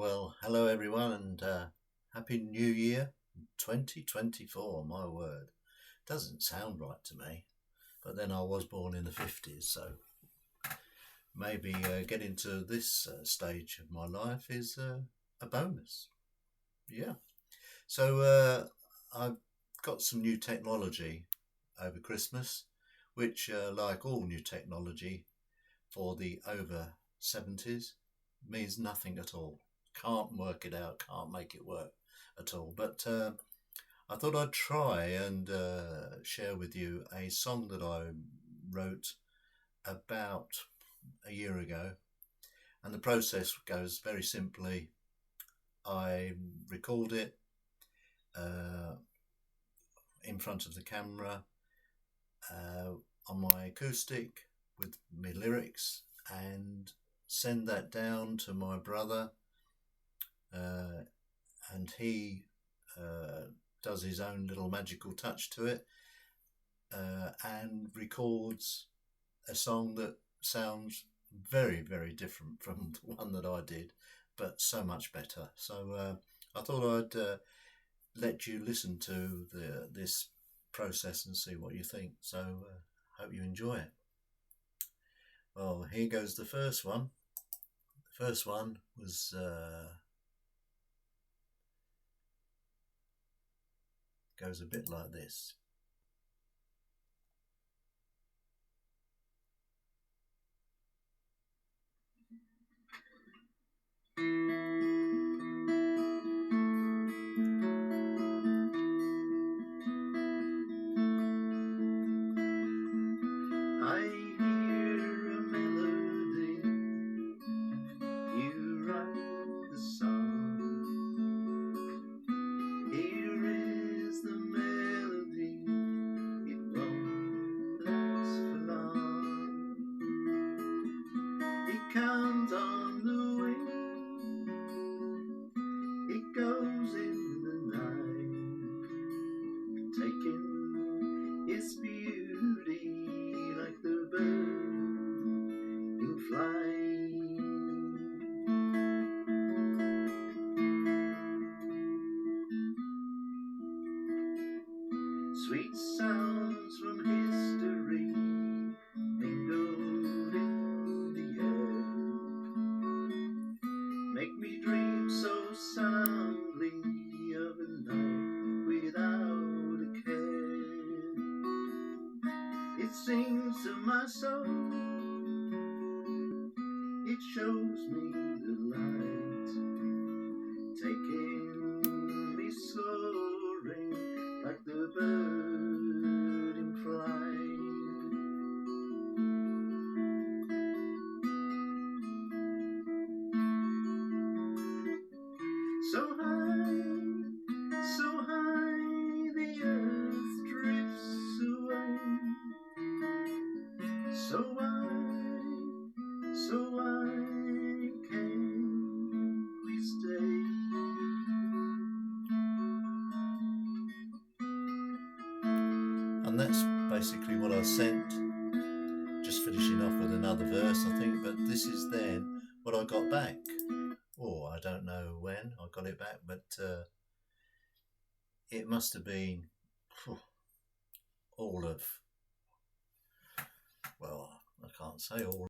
Well, hello everyone, and Happy New Year 2024. My word, doesn't sound right to me, but then I was born in the 50s, so maybe getting to this stage of my life is a bonus. Yeah, so I've got some new technology over Christmas, which, like all new technology for the over 70s, means nothing at all. Can't work it out, can't make it work at all. But I thought I'd try and share with you a song that I wrote about a year ago. And the process goes very simply. I record it in front of the camera on my acoustic with my lyrics, and send that down to my brother, and he does his own little magical touch to it, and records a song that sounds very, very different from the one that I did, but so much better. So I thought I'd let you listen to this process and see what you think. So hope you enjoy it. Well, here goes the first one. The first one was goes a bit like this. I hear a melody, you write the song. Here is the melody, it won't last for long. It comes on the wing, it goes in the night, taking its beauty like the bird in flight. Sweet sounds from history mingled in the air, make me dream so soundly of a night without a care. It sings to my soul, it shows me the light, taking me soaring like the bird in flight. So high, the earth drifts away. So why can't we stay? And that's basically what I sent. Just finishing off with another verse, I think, but this is then what I got back. Oh, I don't know when I got it back, but it must have been all of, well, I can't say all